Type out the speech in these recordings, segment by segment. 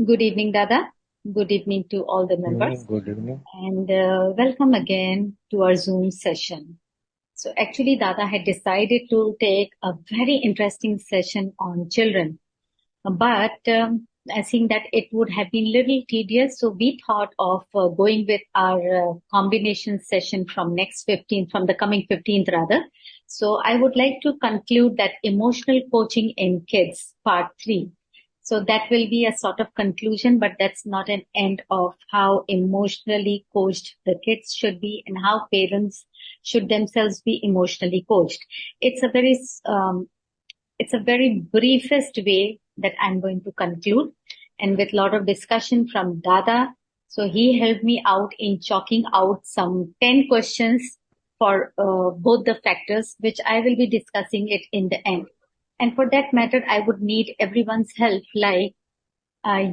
Good evening, Dada. Good evening to all the members, Good evening. and welcome again to our Zoom session. So, actually, Dada had decided to take a very interesting session on children, but I think that it would have been little tedious. So, we thought of going with our combination session from from the coming 15th rather. So, I would like to conclude that emotional coaching in kids, part 3. So that will be a sort of conclusion, but that's not an end of how emotionally coached the kids should be and how parents should themselves be emotionally coached. It's a very, it's a very briefest way that I'm going to conclude, and with a lot of discussion from Dada. So he helped me out in chalking out some 10 questions for both the factors, which I will be discussing it in the end. And for that matter, I would need everyone's help. Like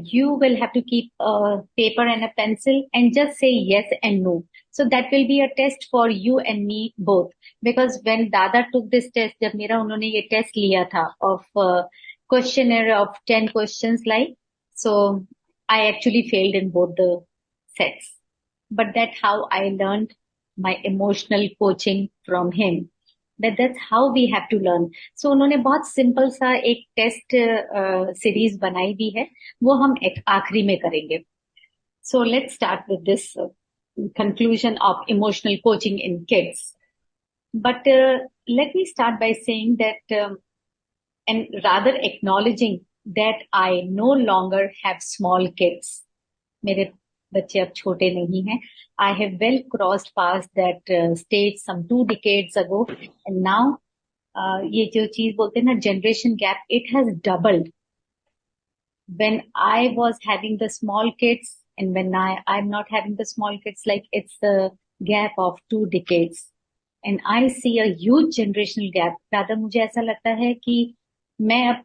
you will have to keep a paper and a pencil and just say yes and no. So that will be a test for you and me both. Because when Dada took this test, जब मेरा उन्होंने ये test लिया था of questionnaire of 10 questions like, so I actually failed in both the sets. But that's how I learned my emotional coaching from him. That's how we have to learn. So उन्होंने बहुत simple सा एक test series बनाई भी है, वो हम एक आखिरी में करेंगे. So let's start with this conclusion of emotional coaching in kids. But let me start by saying that and rather acknowledging that I no longer have small kids. मेरे बच्चे अब छोटे नहीं हैं. I have well crossed past that stage some 2 decades ago, and now ये जो चीज बोलते हैं ना generation gap, it has doubled. When I was having the small kids and when I'm not having the small kids, like it's the gap of 2 decades. And I see a huge generational gap. rather मुझे ऐसा लगता है कि मैं अब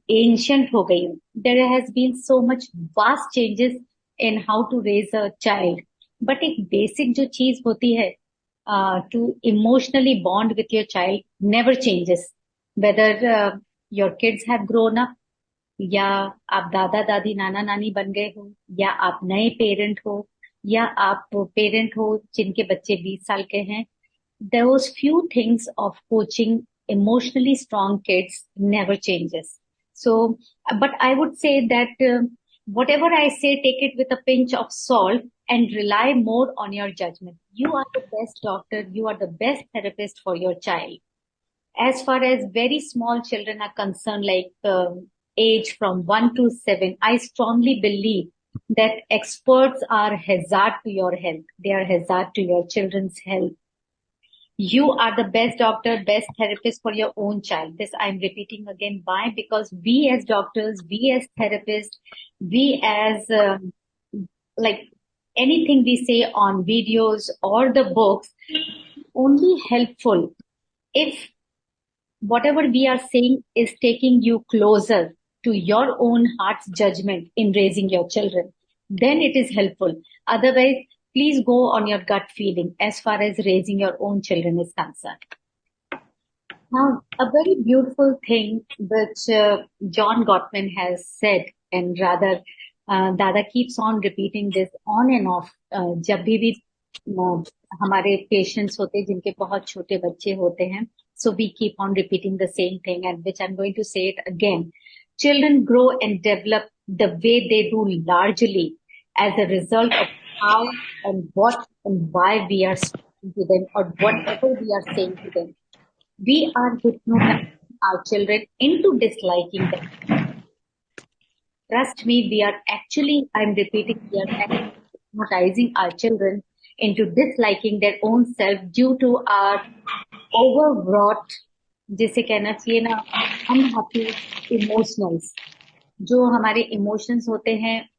ancient हो गई हूँ. There has been so much vast changes in how to raise a child. But एक basic जो चीज होती है to emotionally bond with your child never changes. Whether your kids have grown up, या आप दादा दादी नाना नानी बन गए हो, या आप नए पेरेंट हो, या आप पेरेंट हो जिनके बच्चे 20 साल के हैं. those few things of coaching emotionally strong kids never changes. So but I would say that whatever I say, take it with a pinch of salt and rely more on your judgment. You are the best doctor, you are the best therapist for your child. As far as very small children are concerned, like age from 1 to 7, I strongly believe that experts are hazard to your health. They are hazard to your children's health. You are the best doctor, best therapist for your own child. This I'm repeating again. Why? Because we as doctors, we as therapists, we as like anything we say on videos or the books, only helpful if whatever we are saying is taking you closer to your own heart's judgment in raising your children, then it is helpful. Otherwise, please go on your gut feeling as far as raising your own children is concerned. Now, a very beautiful thing which John Gottman has said, and rather Dada keeps on repeating this on and off. जब भी हमारे patients होते हैं जिनके बहुत छोटे बच्चे होते हैं, so we keep on repeating the same thing, and which I'm going to say it again. Children grow and develop the way they do largely as a result of how and what and why we are speaking to them or whatever we are saying to them. We are hypnotizing our children into disliking them. Trust me, we are actually, I'm repeating, we are actually hypnotizing our children into disliking their own self due to our overwrought, जिसे कहना चाहिए ना, unhappy emotionals. जो हमारे emotions होते हैं,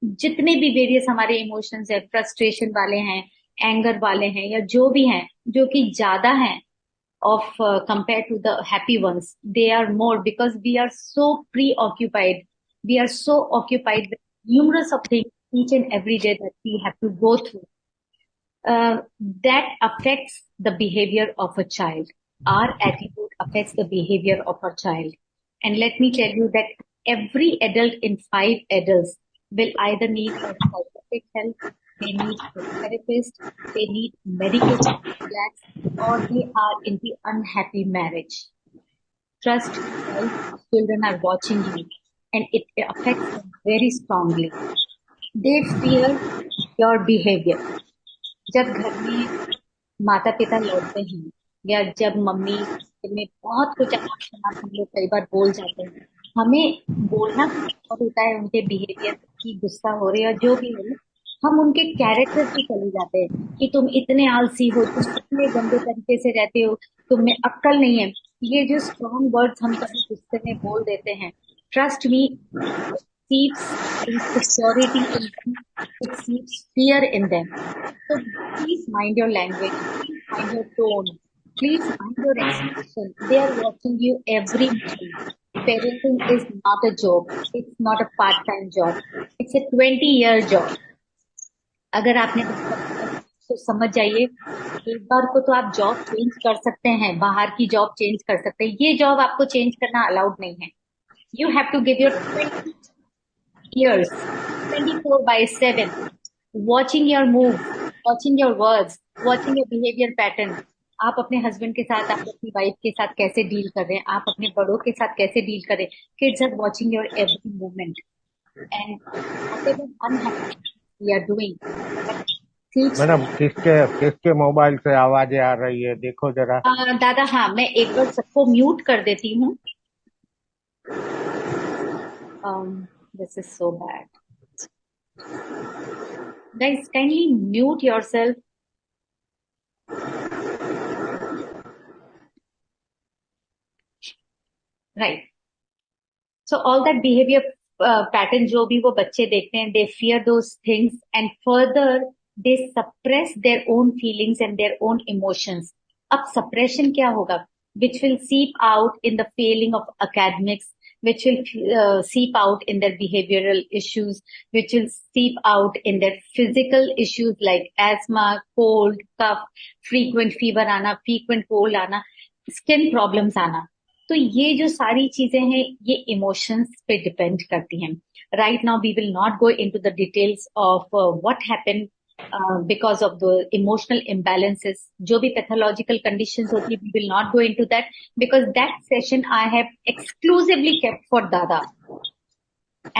जितने भी वेरियस हमारे इमोशंस है, फ्रस्ट्रेशन वाले हैं, एंगर वाले हैं, या जो भी हैं, जो कि ज्यादा हैं of compared to the happy ones. They are more because we are so preoccupied. We are so occupied with numerous of things each and every day that we have to go through. That affects the behavior of a child. Our attitude affects the behavior of a child. And let me tell you that every adult in 5 adults will either need a psychiatric help, they need a therapist, they need medication to relax, or they are in the unhappy marriage. Trust me, guys, children are watching you and it affects them very strongly. They fear your behavior. जब घर में माता पिता लड़ते हैं या जब mummy में बहुत कुछ अनाप शनाप हम लोग कई बार बोल जाते हैं, हमें बोलना तो बहुत होता है उनके बिहेवियर की, गुस्सा हो रही है जो भी हो, हम उनके कैरेक्टर पे चले जाते हैं कि तुम इतने आलसी हो, तुम इतने गंदे तरीके से रहते हो, तुम में अक्ल नहीं है। ये जो स्ट्रॉन्ग वर्ड्स हम कभी गुस्से में बोल देते हैं, trust me, seeps insecurity in them, it seeps fear in them. So please mind your language, please mind your tone, please mind your expression. They are watching you every moment. Parenting is not a job. It's not a part-time job. It's a 20-year job. अगर आपने तो समझ जाइए, एक बार को तो आप job change कर सकते हैं, बाहर की जॉब चेंज कर सकते हैं, ये जॉब आपको चेंज करना अलाउड नहीं है. You have to give your 20 years, 24/7, watching your moves, watching your words, watching your behavior pattern. आप अपने हस्बैंड के साथ, आप अपनी वाइफ के साथ कैसे डील कर रहे हैं, आप अपने बड़ों के साथ कैसे डील कर रहे हैं. Kids are watching your every movement and whatever unhappy we are doing. Keeps madam किसके किसके मोबाइल से आवाजें आ रही है, देखो जरा. दादा, हाँ, मैं एक बार सबको म्यूट कर देती हूँ. This is so bad. Guys, kindly mute yourself. Right. So all that behavior pattern जो भी वो बच्चे देखते हैं, they fear those things and further they suppress their own feelings and their own emotions. अब suppression क्या होगा? Which will seep out in the failing of academics, which will seep out in their behavioral issues, which will seep out in their physical issues like asthma, cold, cough, frequent fever आना, frequent cold आना, skin problems आना. तो ये जो सारी चीजें हैं, ये इमोशंस पे डिपेंड करती हैं. Right now we will not go into the details of what happened because of the emotional imbalances. जो भी पैथोलॉजिकल कंडीशंस होती है, we will not go into that because that session I have exclusively kept for Dada.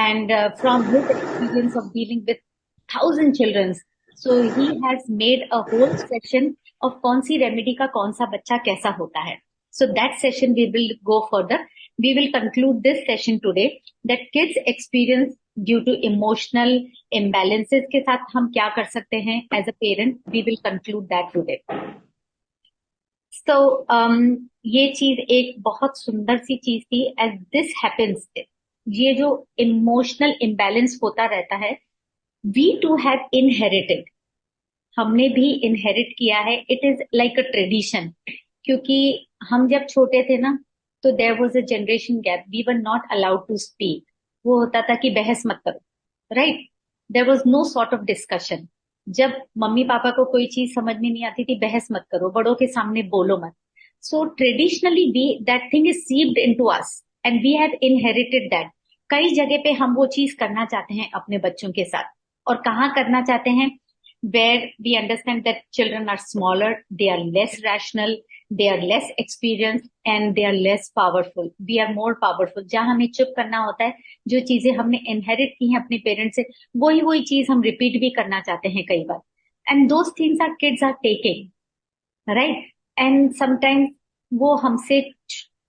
And from his experience of dealing with 1,000 children, so he has made a whole session of कौन सी remedy का कौन सा बच्चा कैसा होता है. So that session we will go further. We will conclude this session today that kids experience due to emotional imbalances के साथ हम क्या कर सकते हैं as a parent. We will conclude that today. So ये चीज एक बहुत सुंदर सी चीज थी. As this happens, ये जो इमोशनल इम्बैलेंस होता रहता है, we too have inherited, हमने भी इनहेरिट किया है. It is like a tradition, क्योंकि हम जब छोटे थे ना, तो there was a generation gap. We were not allowed to speak. वो होता था कि बहस मत करो, right. There was no sort of discussion. जब मम्मी पापा को कोई चीज समझ में नहीं आती थी, बहस मत करो, बड़ों के सामने बोलो मत. So traditionally we that thing is sieved into us and we have inherited that. कई जगह पे हम वो चीज करना चाहते हैं अपने बच्चों के साथ. और कहाँ करना चाहते हैं? where we understand that children are smaller, they are less rational, they are less experienced and they are less powerful. We are more powerful. जहाँ हमें चुप करना होता है, जो चीजें हमने इनहेरिट की हैं अपने पेरेंट्स से, वही वही चीज हम रिपीट भी करना चाहते हैं कई बार. And those things are kids are taking, right. And sometimes वो हमसे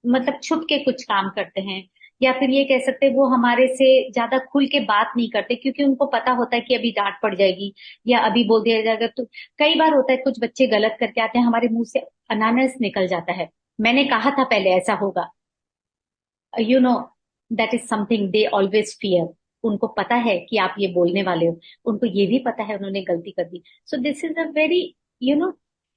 मतलब छुप के कुछ काम करते हैं, या फिर ये कह सकते हैं वो हमारे से ज्यादा खुल के बात नहीं करते, क्योंकि उनको पता होता है कि अभी डांट पड़ जाएगी या अभी बोल दिया जाएगा. तो कई बार होता है कुछ बच्चे गलत करके आते हैं, हमारे मुंह से अनानास निकल जाता है, मैंने कहा था पहले ऐसा होगा. You know, that is something they always fear. उनको पता है कि आप ये बोलने वाले हो, उनको ये भी पता है उन्होंने गलती कर दी. So this is a very, you know,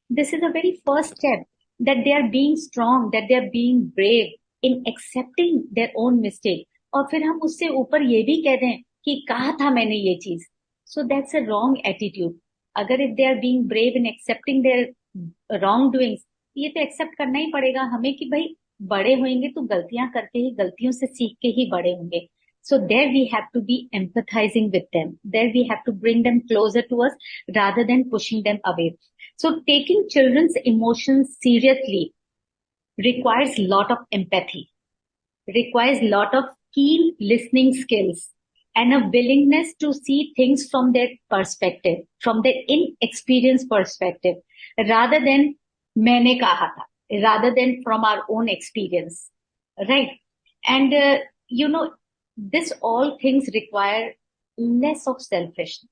this is a very first step that they are being strong, that they are being brave in accepting their own mistake. और फिर हम उससे ऊपर ये भी कह दें कि कहा था मैंने ये चीज. So that's a wrong attitude. अगर if they are being brave in accepting their wrongdoings, ये तो एक्सेप्ट करना ही पड़ेगा हमें कि भाई बड़े होंगे तो गलतियां करके ही, गलतियों से सीख के ही बड़े होंगे. So there we have to be empathizing with them. There we have to bring them closer to us rather than pushing them away. So taking children's emotions seriously requires lot of empathy, requires lot of keen listening skills, and a willingness to see things from their perspective, from their inexperienced perspective, rather than मैंने कहा था, rather than from our own experience, right? And this all things require less of selfishness.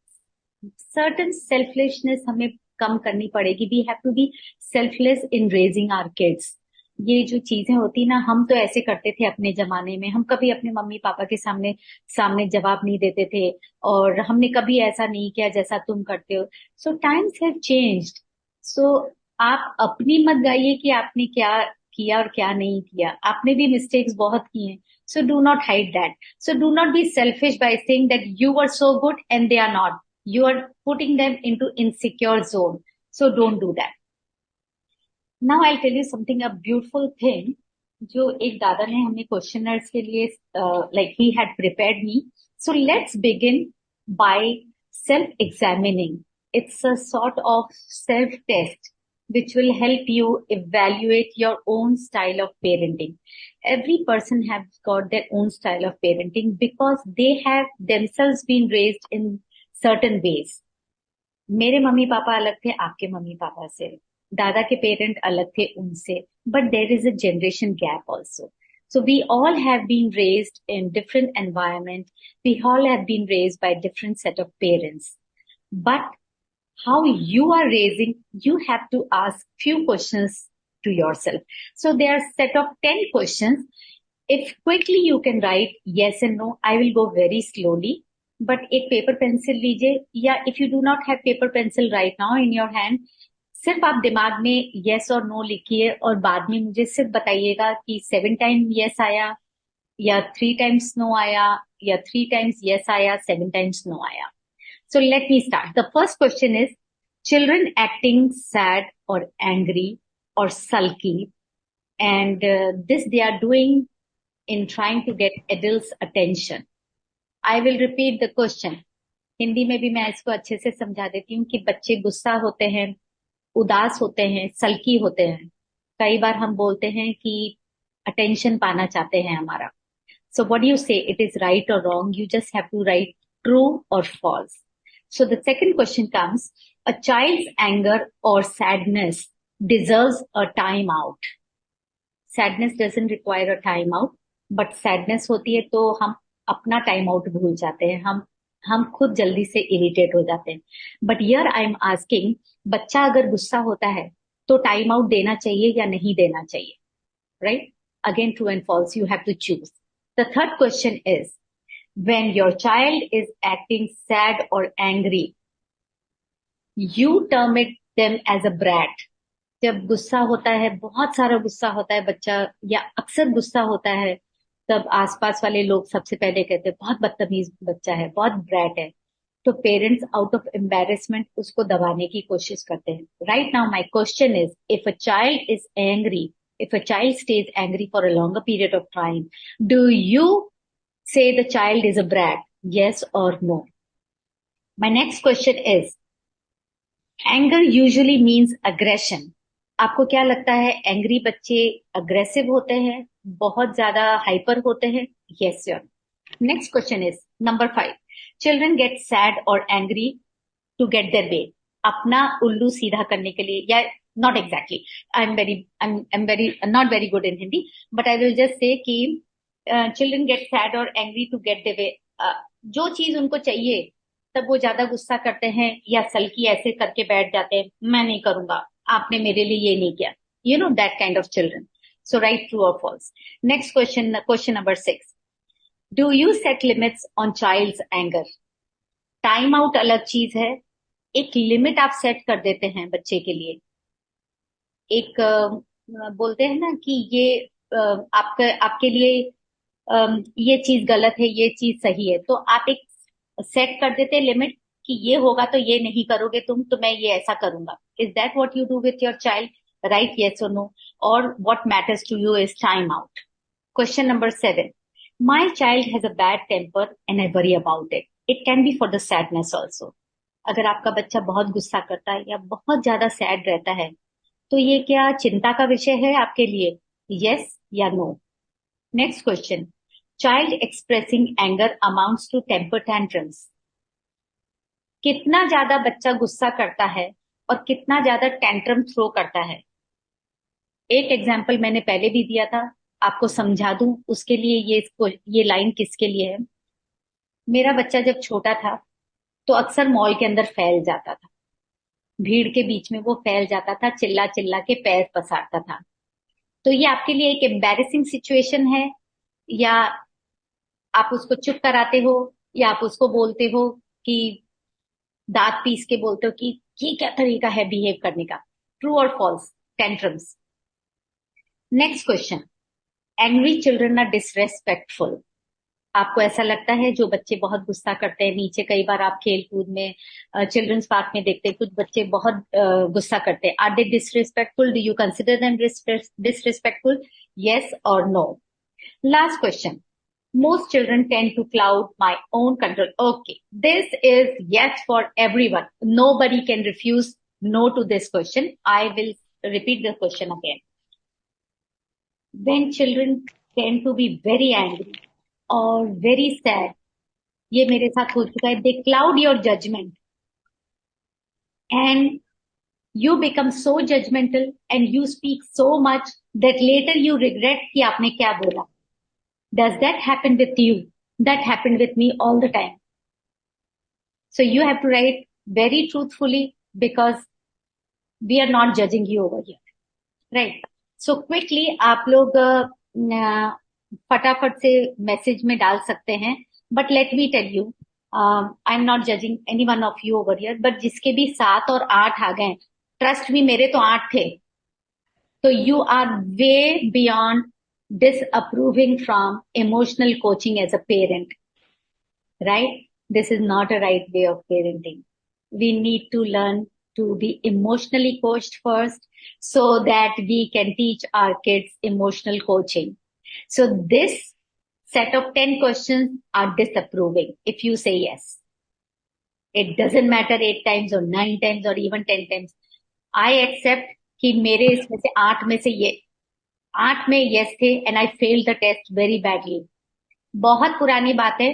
Certain selfishness हमें कम करनी पड़ेगी. We have to be selfless in raising our kids. ये जो चीजें होती ना, हम तो ऐसे करते थे अपने जमाने में. हम कभी अपने मम्मी पापा के सामने सामने जवाब नहीं देते थे, और हमने कभी ऐसा नहीं किया जैसा तुम करते हो. सो टाइम्स हैव चेंज्ड. सो आप अपनी मत गाइए कि आपने क्या किया और क्या नहीं किया. आपने भी मिस्टेक्स बहुत किए हैं. So do not hide that. So do not be selfish by saying that you were so good and they are not. You are putting them into insecure zone. So don't do that. Now I'll tell you something, a beautiful thing. जो एक दादा ने हमें questioners के लिए like he had prepared me. So let's begin by self-examining. It's a sort of self-test which will help you evaluate your own style of parenting. Every person has got their own style of parenting because they have themselves been raised in certain ways. मेरे mummy papa अलग थे आपके mummy papa से, दादा के parent अलग थे उनसे, but there is a generation gap also. So we all have been raised in different environment. We all have been raised by different set of parents. But how you are raising, you have to ask few questions to yourself. So there are set of 10 questions. If quickly you can write yes and no, I will go very slowly. But एक paper pencil लीजिए, या if you do not have paper pencil right now in your hand, सिर्फ आप दिमाग में yes और no लिखिए और बाद में मुझे सिर्फ बताइएगा कि 7 times yes आया या 3 times no आया या 3 times yes आया 7 times no आया. So let me start. The first question is, children acting sad or angry or sulky, and this they are doing in trying to get adults' attention. I will repeat the question. Hindi में भी मैं इसको अच्छे से समझा देती हूँ कि बच्चे गुस्सा होते हैं, उदास होते हैं, सल्की होते हैं. कई बार हम बोलते हैं कि अटेंशन पाना चाहते हैं हमारा. So what do you say? It is right or wrong? You just have to write true or false. So the second question comes, a child's anger or sadness deserves a time out. Sadness doesn't require a time out, but sadness होती है तो हम अपना time out भूल जाते हैं, हम खुद जल्दी से इरिटेट हो जाते हैं. But here I am asking, बच्चा अगर गुस्सा होता है तो टाइम आउट देना चाहिए या नहीं देना चाहिए, right? Again true and false, you have to choose. The third question is, when your child is acting sad or angry, you term it them as a brat. जब गुस्सा होता है, बहुत सारा गुस्सा होता है बच्चा, या अक्सर गुस्सा होता है, तब आसपास वाले लोग सबसे पहले कहते हैं बहुत बदतमीज बच्चा है, बहुत ब्रैट है. तो पेरेंट्स आउट ऑफ एम्बेरसमेंट उसको दबाने की कोशिश करते हैं. Right now my question is, if a child is angry, if a child stays angry for a longer period of time, do you say the child is a brat? Yes or no? My next question is, anger usually means aggression. आपको क्या लगता है, angry बच्चे aggressive होते हैं, बहुत ज्यादा hyper होते हैं? Yes or no? Next question is number 5. Children get sad or angry to get their way. अपना उल्लू सीधा करने के लिए, या not exactly. I'm not very good in Hindi, but I will just say कि children get sad or angry to get their way. जो चीज उनको चाहिए तब वो ज्यादा गुस्सा करते हैं या सल्की ऐसे करके बैठ जाते हैं, मैं नहीं करूंगा, आपने मेरे लिए ये नहीं किया. You know that kind of children. So write true or false. Next question, question number 6. Do you set limits on child's anger? Time out अलग चीज है, एक लिमिट आप सेट कर देते हैं बच्चे के लिए. एक बोलते हैं ना कि ये आपके लिए ये चीज गलत है, ये चीज सही है, तो आप एक सेट कर देते हैं लिमिट कि ये होगा तो ये नहीं करोगे तुम, तो मैं ये ऐसा करूंगा. Is that what you do with your child? Right, yes or no? Or what matters to you is time out. Question number 7. My child has a bad temper and I worry about it. It can be for the sadness also. अगर आपका बच्चा बहुत गुस्सा करता है या बहुत ज्यादा सैड रहता है, तो ये क्या चिंता का विषय है आपके लिए? यस या no? Next question, child expressing anger amounts to temper tantrums. कितना ज्यादा बच्चा गुस्सा करता है और कितना ज्यादा टेंट्रम थ्रो करता है? एक एग्जाम्पल मैंने पहले भी दिया था, आपको समझा दूं उसके लिए ये लाइन किसके लिए है। मेरा बच्चा जब छोटा था तो अक्सर मॉल के अंदर फैल जाता था, भीड़ के बीच में वो फैल जाता था, चिल्ला चिल्ला के पैर पसारता था। तो ये आपके लिए एक एम्बैरेसिंग सिचुएशन है, या आप उसको चुप कराते हो, या आप उसको बोलते हो कि दांत पीस के बोलते हो कि ये क्या तरीका है बिहेव करने का? ट्रू और false? Tantrums. Next question, angry children are disrespectful. आपको ऐसा लगता है जो बच्चे बहुत गुस्सा करते हैं, नीचे कई बार आप खेल कूद में चिल्ड्रंस पार्क में देखते हैं कुछ बच्चे बहुत गुस्सा करते हैं, are they disrespectful? Do you consider them disrespectful? Yes और no? Last question, most children tend to cloud my own control. Okay, this is yes for everyone. Nobody can refuse no to this question. I will repeat the question again. When children tend to be very angry or very sad, ये मेरे साथ हो चुका है, they cloud your judgment and you become so judgmental and you speak so much that later you regret कि आपने क्या बोला. Does that happen with you? That happened with me all the time. So you have to write very truthfully because we are not judging you over here, right? So quickly आप लोग फटाफट से message में डाल सकते हैं, but let me tell you, I am not judging any one of you over here, but जिसके भी 7 और 8 आ गए, ट्रस्ट मी, मेरे तो 8 थे, तो you are way beyond disapproving from emotional coaching as a parent, right? This is not a right way of parenting. We need to learn to be emotionally coached first so that we can teach our kids emotional coaching. So this set of 10 questions are disapproving if you say yes. It doesn't matter 8 times or 9 times or even 10 times. I accept कि मेरे इसमें से 8 में से ये 8 में yes थे and I failed the test very badly. बहुत पुरानी बात है,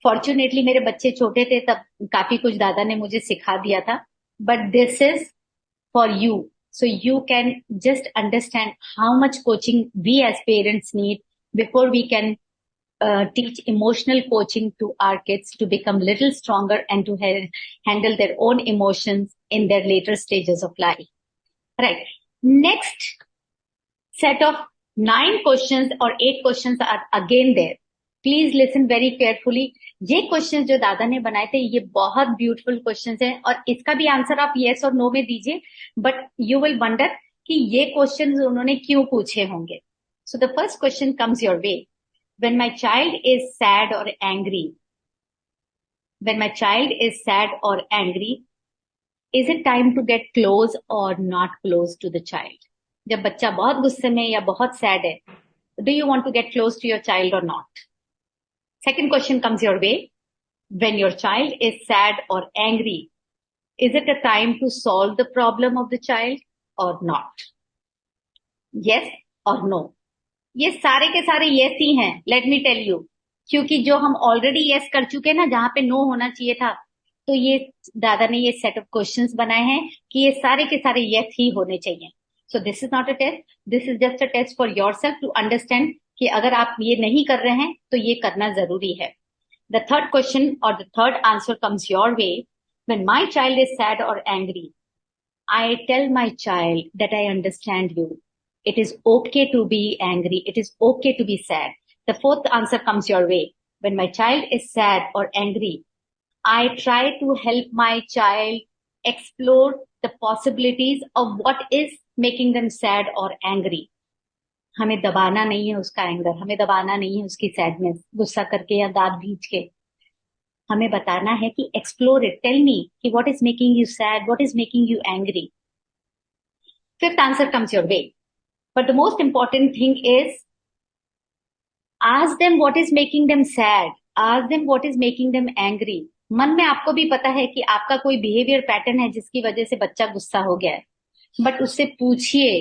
फॉर्चुनेटली मेरे बच्चे छोटे थे तब काफी कुछ दादा ने मुझे सिखा दिया था, but this is for you, so you can just understand how much coaching we as parents need before we can teach emotional coaching to our kids to become little stronger and to handle their own emotions in their later stages of life. Right. Next set of 9 questions or 8 questions are again there. Please listen very carefully. ये questions जो दादा ने बनाए थे ये बहुत beautiful questions हैं और इसका भी आंसर आप यस और नो में दीजिए, बट यू विल वंडर कि ये क्वेश्चंस उन्होंने क्यों पूछे होंगे. So the first question comes your way. When my child is sad or angry, is it time to get close or not close to the child? जब बच्चा बहुत गुस्से में या बहुत सैड है, do you want to get close to your child or not? Second question comes your way. When your child is sad or angry, is it a time to solve the problem of the child or not? Yes or no? ये सारे के सारे yes he हैं, late me tell you, क्योंकि जो हम already yes कर चुके हैं ना, जहां पे नो होना चाहिए था, तो ये दादा ने ये सेट ऑफ क्वेश्चंस बनाए हैं कि ये सारे के सारे यस ही होने चाहिए. So this is not a test, this is just a test for yourself to understand कि अगर आप ये नहीं कर रहे हैं तो ये करना जरूरी है. द थर्ड क्वेश्चन और the third answer comes your way. When my child is sad और angry, I tell my child that I understand you. It is okay to be angry. It is okay to be sad. The fourth answer comes your way. When my child is sad or angry, I try to help my child explore the possibilities of what is making them sad or angry. हमें दबाना नहीं है उसका anger, हमें दबाना नहीं है उसकी सैडनेस, गुस्सा करके या दांत भींच के. हमें बताना है कि एक्सप्लोर इट, टेल मी कि what is making you sad, what is making you angry. Fifth answer comes your way. But the most important thing is Ask them what is making them sad. Ask them what is making them angry. मन में आपको भी पता है कि आपका कोई behaviour pattern है जिसकी वजह से बच्चा गुस्सा हो गया है, बट उससे पूछिए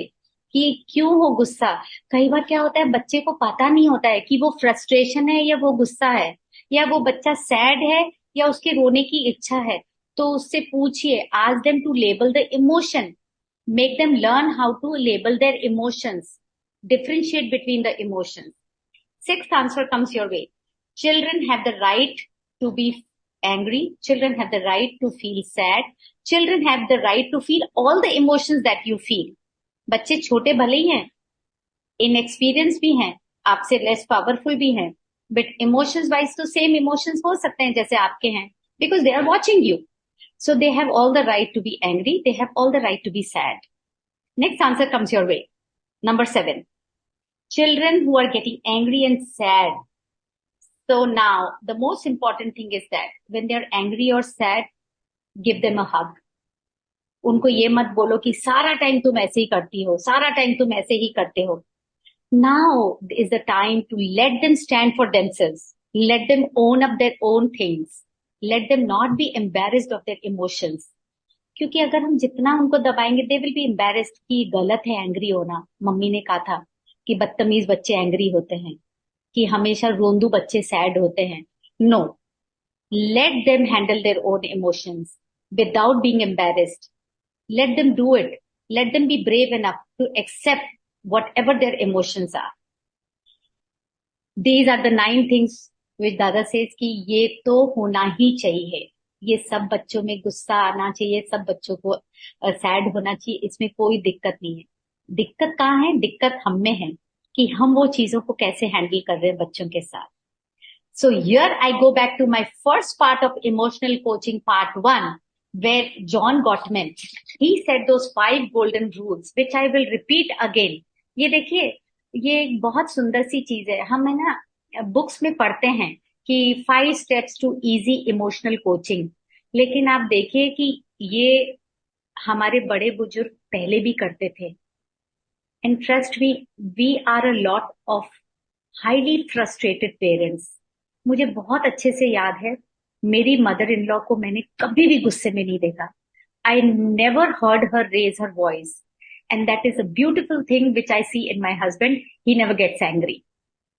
कि क्यों हो गुस्सा। कई बार क्या होता है, बच्चे को पता नहीं होता है कि वो फ्रस्ट्रेशन है या वो गुस्सा है, या वो बच्चा सैड है या उसके रोने की इच्छा है। तो उससे पूछिए, ask them to label the emotion, make them learn how to label their emotions, differentiate between the emotions. Sixth answer comes your way. Children have the right to be angry. Children have the right to feel sad. Children have the right to feel all the emotions that you feel. बच्चे छोटे भले ही हैं, inexperience भी हैं, आपसे less powerful भी हैं, but emotions wise तो सेम इमोशंस हो सकते हैं जैसे आपके हैं, because they are watching you. So they have all the right to be angry. They have all the right to be sad. Next answer comes your way. Number 7. Children who are getting angry and sad. So now the most important thing is that when they're angry or sad, give them a hug. उनको ये मत बोलो कि सारा time तुम ऐसे ही करती हो, सारा टाइम तुम ऐसे ही करते हो. Now is the time to let them stand for themselves. Let them own up their own things. Let them not be embarrassed of their emotions. क्योंकि अगर हम जितना उनको दबाएंगे, दे विल बी एम्बेरेस्ड कि गलत है एंग्री होना. मम्मी ने कहा था कि बदतमीज बच्चे एंग्री होते हैं, कि हमेशा रोंदू बच्चे सैड होते हैं. No, let them handle their own emotions without being embarrassed. Let them do it. Let them be brave enough to accept whatever their emotions are. These are the 9 things which दादा says कि ये तो होना ही चाहिए. ये सब बच्चों में गुस्सा आना चाहिए, सब बच्चों को सैड होना चाहिए, इसमें कोई दिक्कत नहीं है. दिक्कत कहाँ है? दिक्कत हम में है कि हम वो चीजों को कैसे हैंडल कर रहे हैं बच्चों के साथ. So here I go back to my first part of emotional coaching, part 1, where John Gottman, he said those 5 golden rules, which I will repeat again. ये देखिए, ये एक बहुत सुंदर सी चीज है. हम है ना बुक्स में पढ़ते हैं कि 5 steps to easy emotional coaching, लेकिन आप देखिए कि ये हमारे बड़े बुजुर्ग पहले भी करते थे. And trust me, we are a lot of highly frustrated parents. मुझे बहुत अच्छे से याद है, मेरी मदर इन लॉ को मैंने कभी भी गुस्से में नहीं देखा. I never heard her raise her voice. And that is a beautiful thing which I see in my husband. He never gets angry.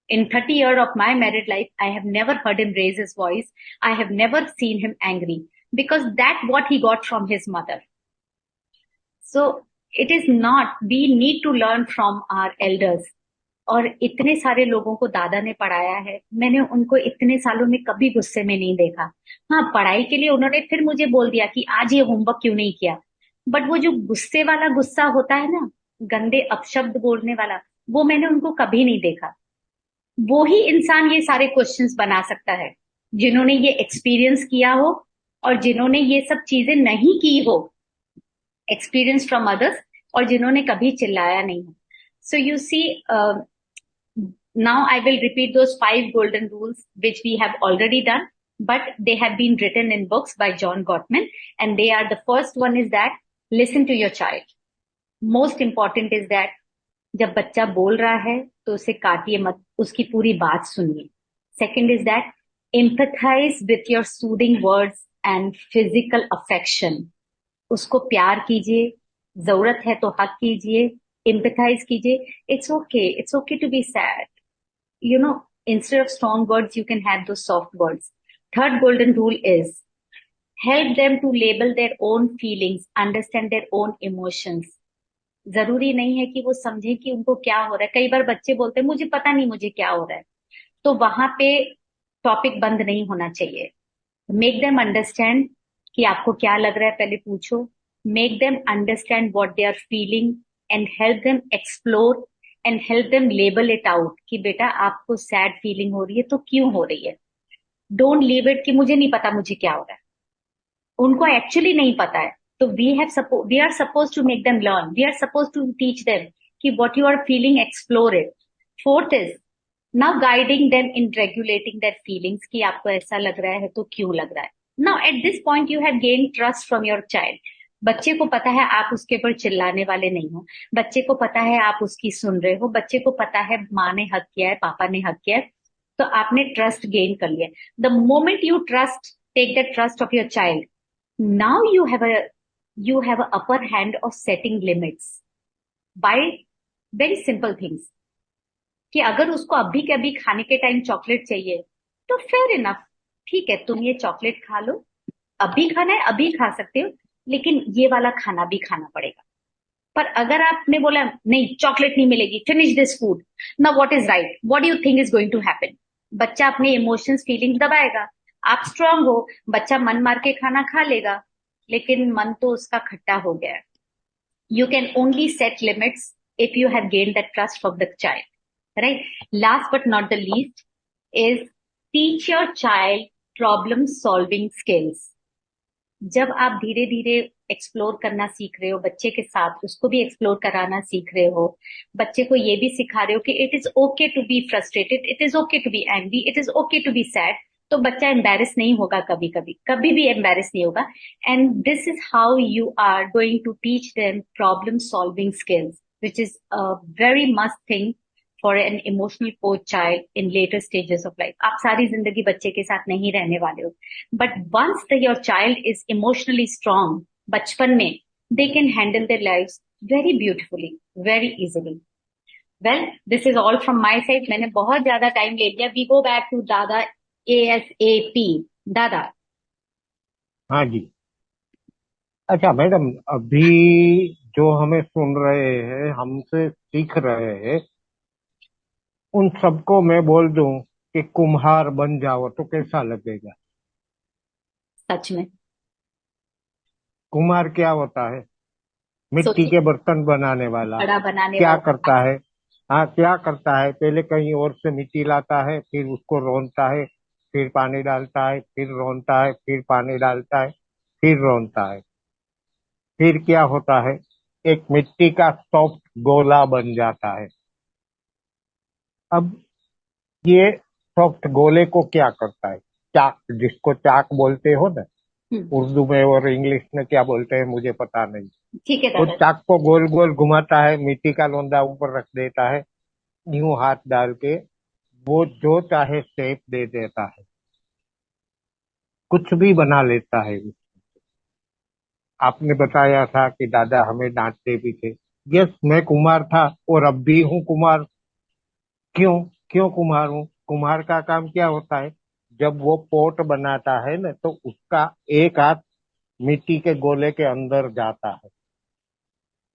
In 30 years of my married life, I have never heard him raise his voice. I have never seen him angry, because that's what he got from his mother. So it is not, we need to learn from our elders. और इतने सारे लोगों को दादा ने पढ़ाया है, मैंने उनको इतने सालों में कभी गुस्से में नहीं देखा. हाँ, पढ़ाई के लिए उन्होंने फिर मुझे बोल दिया कि आज ये होमवर्क क्यों नहीं किया, बट वो जो गुस्से वाला गुस्सा होता है ना, गंदे अपशब्द बोलने वाला, वो मैंने उनको कभी नहीं देखा. वो ही इंसान ये सारे क्वेश्चंस बना सकता है जिन्होंने ये एक्सपीरियंस किया हो और जिन्होंने ये सब चीजें नहीं की हो, एक्सपीरियंस फ्रॉम अदर्स, और जिन्होंने कभी चिल्लाया नहीं हो. So you see, now I will repeat those 5 golden rules which we have already done, but they have been written in books by John Gottman, and they are, the first one is that listen to your child. Most important is that जब बच्चा बोल रहा है तो उसे काटिए मत, उसकी पूरी बात सुनिए. Second is that empathize with your soothing words and physical affection. उसको प्यार कीजिए, जरूरत है तो हक कीजिए, empathize कीजिए. It's okay to be sad. You know, instead of strong words, you can have those soft words. Third golden rule is help them to label their own feelings, understand their own emotions. जरूरी नहीं है कि वो समझे कि उनको क्या हो रहा है. कई बार बच्चे बोलते हैं मुझे पता नहीं मुझे क्या हो रहा है, तो वहां पे टॉपिक बंद नहीं होना चाहिए. मेक देम अंडरस्टैंड कि आपको क्या लग रहा है, पहले पूछो. Make them understand what they are feeling and help them explore and help them label it out कि बेटा आपको सैड फीलिंग हो रही है तो क्यों हो रही है. डोंट लीव इट कि मुझे नहीं पता मुझे क्या हो रहा है. उनको एक्चुअली नहीं पता है, तो we are supposed to make them learn. We are supposed to teach them कि what you are feeling, explore it. Fourth is now guiding them in regulating their feelings कि आपको ऐसा लग रहा है तो क्यों लग रहा है. Now at this point you have gained trust from your child. बच्चे को पता है आप उसके ऊपर चिल्लाने वाले नहीं हो, बच्चे को पता है आप उसकी सुन रहे हो, बच्चे को पता है माँ ने हक किया है, पापा ने हक किया है, तो आपने ट्रस्ट गेन कर लिया। The moment you trust, take the trust of your child, now you have a upper hand of setting limits by very simple things। कि अगर उसको अभी के अभी खाने के टाइम चॉकलेट चाहिए, तो फेयर इनफ, ठीक है तुम ये चॉकलेट खा लो, अभी खाना है अभी खा सकते हो, लेकिन ये वाला खाना भी खाना पड़ेगा। पर अगर आपने बोला नहीं चॉकलेट नहीं मिलेगी, फिनिश दिस फूड, ना what is right, what do you think is going to happen? बच्चा अपने इमोशंस फीलिंग्स दबाएगा। आप स्ट्रांग हो, बच्चा मन मार के खाना खा लेगा, लेकिन मन तो उसका खट्टा हो गया है। You can only set limits if you have gained the trust of the child, right? Last but not the least is teach your child problem solving skills। जब आप धीरे धीरे एक्सप्लोर करना सीख रहे हो बच्चे के साथ, उसको भी एक्सप्लोर कराना सीख रहे हो, बच्चे को ये भी सिखा रहे हो कि it is okay to be frustrated, it is okay to be angry, it is okay to be sad, तो बच्चा एम्बेरस नहीं होगा, कभी भी एम्बेरस नहीं होगा। And this is how you are going to teach them problem solving skills, which is a very must thing for an emotional coach child in later stages of life. आप सारी जिंदगी बच्चे के साथ नहीं रहने वाले हो, but once your child is emotionally strong, बचपन में they can handle their lives very beautifully, very easily. Well, this is all from my side. मैंने बहुत ज्यादा टाइम ले लिया। We go back to Dada ASAP। दादा। हाँ जी। अच्छा मैडम, अभी जो हमें सुन रहे हैं, हमसे सीख रहे हैं, उन सबको मैं बोल दूं कि कुम्हार बन जाओ तो कैसा लगेगा? सच में। कुम्हार क्या होता है? मिट्टी सोचिए, के बर्तन बनाने वाला। बड़ा बनाने क्या वाला। करता है? हाँ, क्या करता है, पहले कहीं और से मिट्टी लाता है, फिर उसको रौंदता है, फिर पानी डालता है, फिर रौंदता है, फिर पानी डालता है, फिर रौंदता है। फिर क्या होता है? एक मिट्टी का सॉफ्ट गोला बन जाता है। अब ये सॉफ्ट गोले को क्या करता है? चाक, जिसको चाक बोलते हो ना, उर्दू में और इंग्लिश में क्या बोलते हैं मुझे पता नहीं। ठीक है वो दादा। चाक को गोल गोल घुमाता है, मिट्टी का लोंदा ऊपर रख देता है, यूं हाथ डाल के वो जो चाहे शेप दे देता है, कुछ भी बना लेता है। आपने बताया था कि दादा हमें डांटते भी थे। यस, मैं कुमार था और अब भी हूँ कुमार। क्यों? क्यों कुम्हार हूँ? कुम्हार का काम क्या होता है? जब वो पोट बनाता है ना, तो उसका एक हाथ मिट्टी के गोले के अंदर जाता है,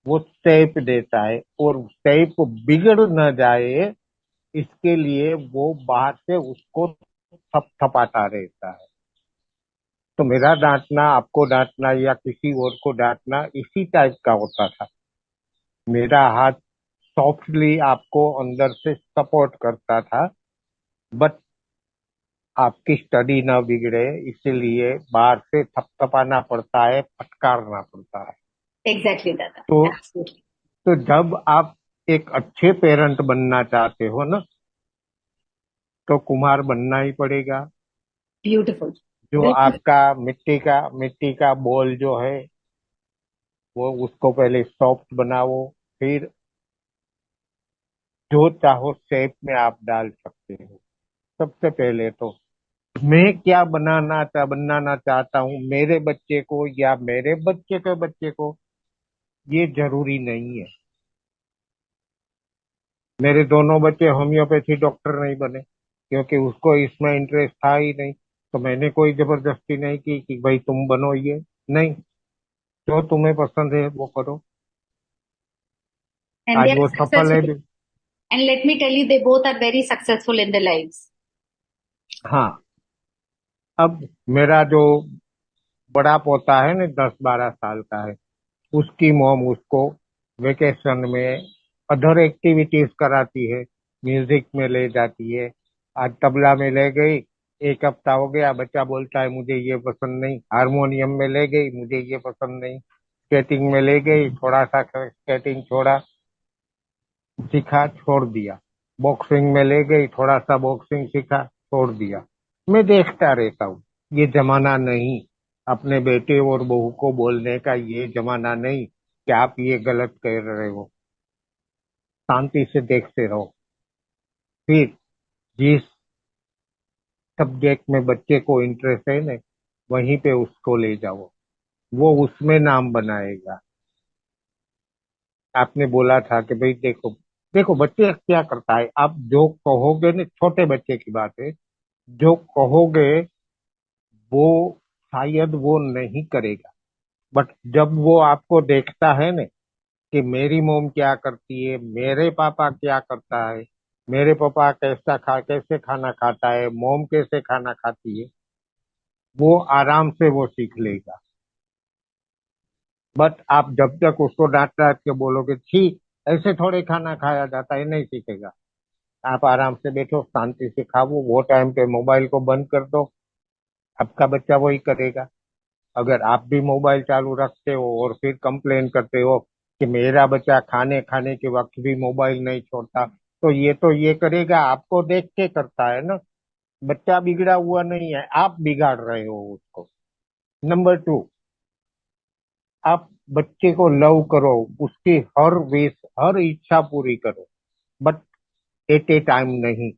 वो शेप देता है, और शेप बिगड़ न जाए इसके लिए वो बाहर से उसको थपथपाता रहता है। तो मेरा डांटना, आपको डांटना या किसी और को डांटना इसी टाइप का होता था। मेरा हाथ सॉफ्टली आपको अंदर से सपोर्ट करता था, बट आपकी स्टडी ना बिगड़े इसलिए बाहर से थपथपाना पड़ता है, फटकारना पड़ता है। एग्जैक्टली दादा, तो एब्सोल्युटली। तो जब आप एक अच्छे पेरेंट बनना चाहते हो ना, तो कुम्हार बनना ही पड़ेगा। ब्यूटिफुल। जो बिल्कुल। आपका मिट्टी का बॉल जो है, वो उसको पहले सॉफ्ट बनाओ, फिर जो चाहो शेप में आप डाल सकते हो। सबसे पहले तो मैं क्या बनाना चाहता हूँ मेरे बच्चे को या मेरे बच्चे के बच्चे को, ये जरूरी नहीं है। मेरे दोनों बच्चे होम्योपैथी डॉक्टर नहीं बने, क्योंकि उसको इसमें इंटरेस्ट था ही नहीं। तो मैंने कोई जबरदस्ती नहीं की कि भाई तुम बनो ये। नहीं, जो तुम्हें पसंद है वो करो। एंड दे आज आर वो सफल है सक्सेसफुल। भी। And let me tell you, they both are very successful in their lives। हाँ। अब मेरा जो बड़ा पोता है ना, 10-12 साल का है, उसकी मॉम उसको वेकेशन में अदर एक्टिविटीज कराती है। म्यूजिक में ले जाती है। आज तबला में ले गई, एक हफ्ता हो गया, बच्चा बोलता है मुझे ये पसंद नहीं। हारमोनियम में ले गई, मुझे ये पसंद नहीं। स्केटिंग में ले गई, थोड़ा सा स्केटिंग छोड़ा, सीखा, छोड़ दिया। बॉक्सिंग में ले गई, थोड़ा सा बॉक्सिंग सीखा, छोड़ दिया। मैं देखता रहता हूँ। ये जमाना नहीं। अपने बेटे और बहू को बोलने का ये जमाना नहीं कि आप ये गलत कह रहे हो। शांति से देखते रहो। फिर जिस सब्जेक्ट में बच्चे को इंटरेस्ट है ना, वहीं पे उसको ले जाओ, वो उसमें नाम बनाएगा। आपने बोला था कि भाई देखो, देखो बच्चे क्या करता है, आप जो कहोगे ना, छोटे बच्चे की बात है, जो कहोगे वो शायद वो नहीं करेगा, बट जब वो आपको देखता है ना कि मेरी मोम क्या करती है, मेरे पापा क्या करता है, मेरे पापा कैसे खाना खाता है, मोम कैसे खाना खाती है, वो आराम से वो सीख लेगा। बट आप जब तक उसको डांट डांट के बोलोगे ठीक ऐसे थोड़े खाना खाया जाता है, नहीं सीखेगा। आप आराम से बैठो, शांति से खाओ, वो टाइम पे मोबाइल को बंद कर दो, आपका बच्चा वही करेगा। अगर आप भी मोबाइल चालू रखते हो और फिर कंप्लेन करते हो कि मेरा बच्चा खाने खाने के वक्त भी मोबाइल नहीं छोड़ता, तो ये करेगा, आपको देख के करता है ना। बच्चा बिगड़ा हुआ नहीं है, आप बिगाड़ रहे हो उसको। नंबर टू, आप बच्चे को लव करो, उसकी हर विश, हर इच्छा पूरी करो, बट एट ए टाइम नहीं।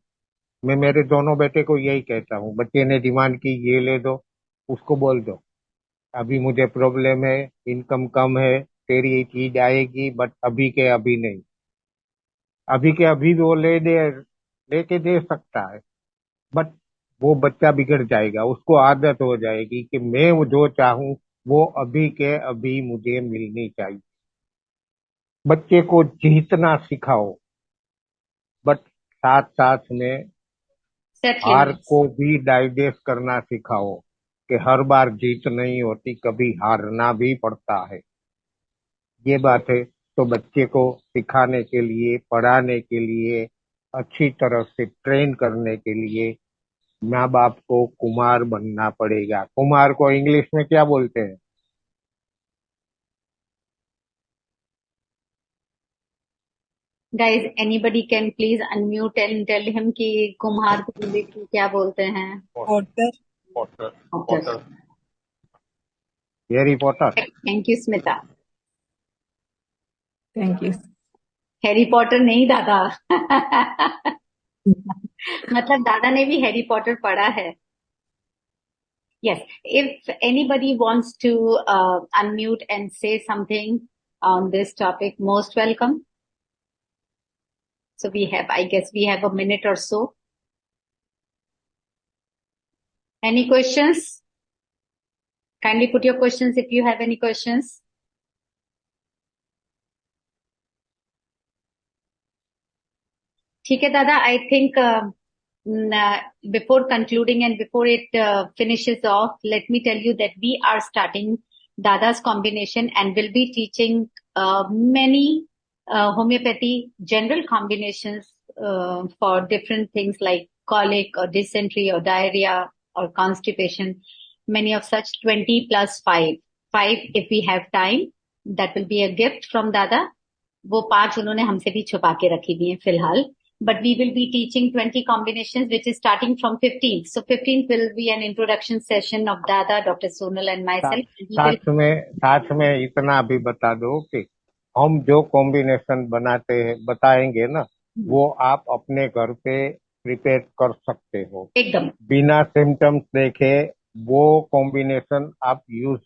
मैं मेरे दोनों बेटे को यही कहता हूँ, बच्चे ने डिमांड की ये ले दो, उसको बोल दो अभी मुझे प्रॉब्लम है, इनकम कम है, तेरी ये चीज आएगी बट अभी के अभी नहीं। अभी के अभी भी वो लेके दे सकता है, बट वो बच्चा बिगड़ जाएगा, उसको आदत हो जाएगी कि मैं वो जो चाहूं वो अभी के अभी मुझे मिलनी चाहिए। बच्चे को जीतना सिखाओ, बट साथ साथ में Set हार limits. को भी डाइजेस्ट करना सिखाओ कि हर बार जीत नहीं होती, कभी हारना भी पड़ता है। ये बात है। तो बच्चे को सिखाने के लिए, पढ़ाने के लिए, अच्छी तरह से ट्रेन करने के लिए माँ बाप को कुमार बनना पड़ेगा। कुमार को इंग्लिश में क्या बोलते हैं? Guys, anybody can please unmute and tell him कि कुम्हार को इंग्लिश में क्या बोलते हैं? Potter. Potter. Okay. Potter. Harry Potter. Thank you, Smita. Thank you. Harry Potter नहीं दादा। मतलब दादा ने भी हैरी पॉटर पढ़ा है। Yes, if anybody wants to unmute and say something on this topic, most welcome. So I guess we have a minute or so. Any questions? Kindly put your questions if you have any questions. ठीक है दादा, I think before concluding and before it finishes off, let me tell you that we are starting Dada's combination and will be teaching many homeopathy general combinations for different things like colic or dysentery or diarrhea or constipation. Many of such 20 plus 5. 5 if we have time. That will be a gift from Dada. वो 5 उन्होंने हमसे भी छुपा के रखी हुई हैं फिलहाल. But we will be teaching 20 combinations, which is starting from 15th. So 15th will be an introduction session of Dada, Dr. Sonal and myself. साथ में इतना भी बता दो कि हम जो कॉम्बिनेशन बनाते हैं, बताएंगे ना, वो आप अपने घर पे प्रिपेयर कर सकते हो एकदम बिना सिम्टम्स देखे। वो कॉम्बिनेशन आप यूज